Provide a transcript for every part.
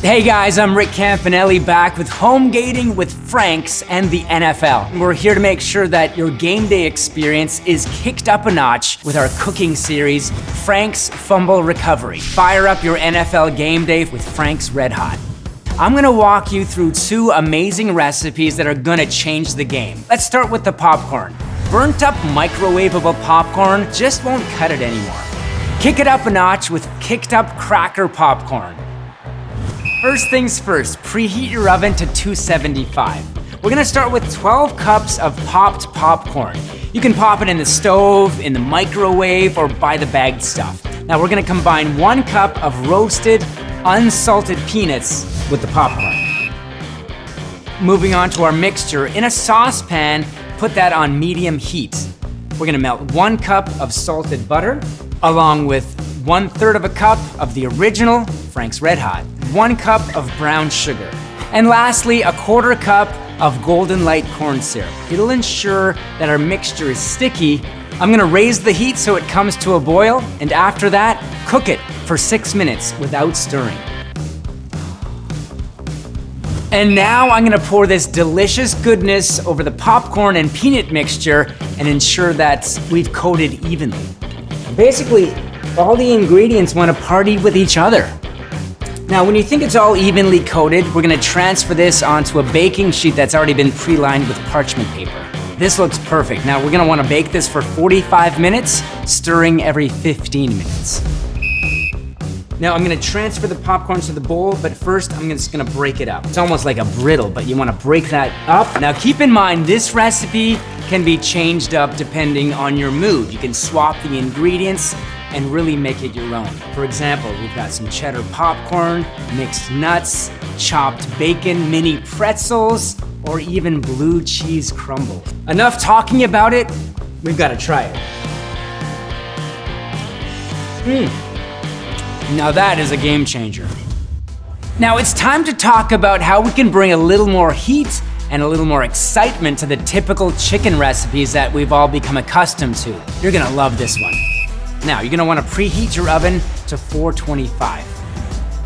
Hey guys, I'm Rick Campanelli back with Homegating with Franks and the NFL. We're here to make sure that your game day experience is kicked up a notch with our cooking series, Frank's Fumble Recovery. Fire up your NFL game day with Frank's RedHot. I'm gonna walk you through two amazing recipes that are gonna change the game. Let's start with the popcorn. Burnt up microwavable popcorn just won't cut it anymore. Kick it up a notch with kicked up cracker popcorn. First things first, preheat your oven to 275. We're gonna start with 12 cups of popped popcorn. You can pop it in the stove, in the microwave, or buy the bagged stuff. Now we're gonna combine 1 cup of roasted, unsalted peanuts with the popcorn. Moving on to our mixture, in a saucepan, put that on medium heat. We're gonna melt 1 cup of salted butter, along with 1/3 of a cup of the original Frank's RedHot, 1 cup of brown sugar, and lastly, 1/4 cup of golden light corn syrup. It'll ensure that our mixture is sticky. I'm gonna raise the heat so it comes to a boil, and after that, cook it for 6 minutes without stirring. And now I'm gonna pour this delicious goodness over the popcorn and peanut mixture and ensure that we've coated evenly. Basically, all the ingredients want to party with each other. Now, when you think it's all evenly coated, we're gonna transfer this onto a baking sheet that's already been pre-lined with parchment paper. This looks perfect. Now, we're gonna wanna bake this for 45 minutes, stirring every 15 minutes. Now, I'm gonna transfer the popcorn to the bowl, but first, I'm just gonna break it up. It's almost like a brittle, but you wanna break that up. Now, keep in mind, this recipe can be changed up depending on your mood. You can swap the ingredients and really make it your own. For example, we've got some cheddar popcorn, mixed nuts, chopped bacon, mini pretzels, or even blue cheese crumble. Enough talking about it, we've gotta try it. Now that is a game changer. Now it's time to talk about how we can bring a little more heat and a little more excitement to the typical chicken recipes that we've all become accustomed to. You're gonna love this one. Now, you're gonna wanna preheat your oven to 425.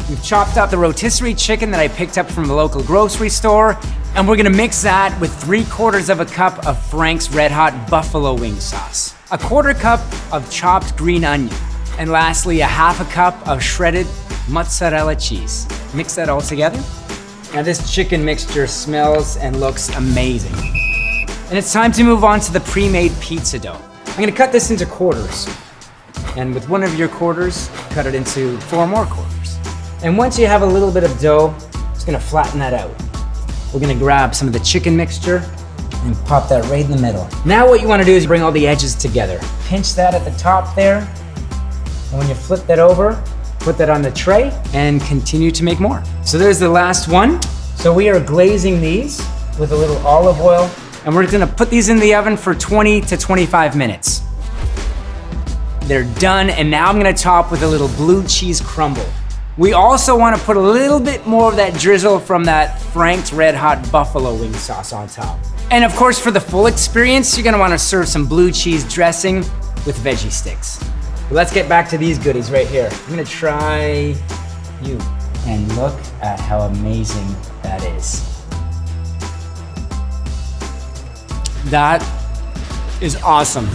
We've chopped up the rotisserie chicken that I picked up from the local grocery store, and we're gonna mix that with 3/4 of a cup of Frank's RedHot buffalo wing sauce, 1/4 cup of chopped green onion, and lastly, 1/2 cup of shredded mozzarella cheese. Mix that all together. Now this chicken mixture smells and looks amazing. And it's time to move on to the pre-made pizza dough. I'm gonna cut this into quarters. And with one of your quarters, cut it into 4 more quarters. And once you have a little bit of dough, just gonna flatten that out. We're gonna grab some of the chicken mixture and pop that right in the middle. Now what you wanna do is bring all the edges together. Pinch that at the top there. And when you flip that over, put that on the tray and continue to make more. So there's the last one. So we are glazing these with a little olive oil, and we're gonna put these in the oven for 20 to 25 minutes. They're done, and now I'm gonna top with a little blue cheese crumble. We also wanna put a little bit more of that drizzle from that Frank's RedHot buffalo wing sauce on top. And of course, for the full experience, you're gonna wanna serve some blue cheese dressing with veggie sticks. But let's get back to these goodies right here. I'm gonna try you, and look at how amazing that is. That is awesome.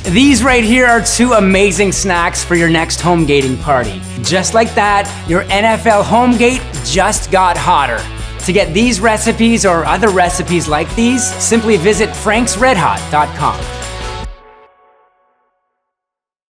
These right here are 2 amazing snacks for your next homegating party. Just like that, your NFL homegate just got hotter. To get these recipes or other recipes like these, simply visit franksredhot.com.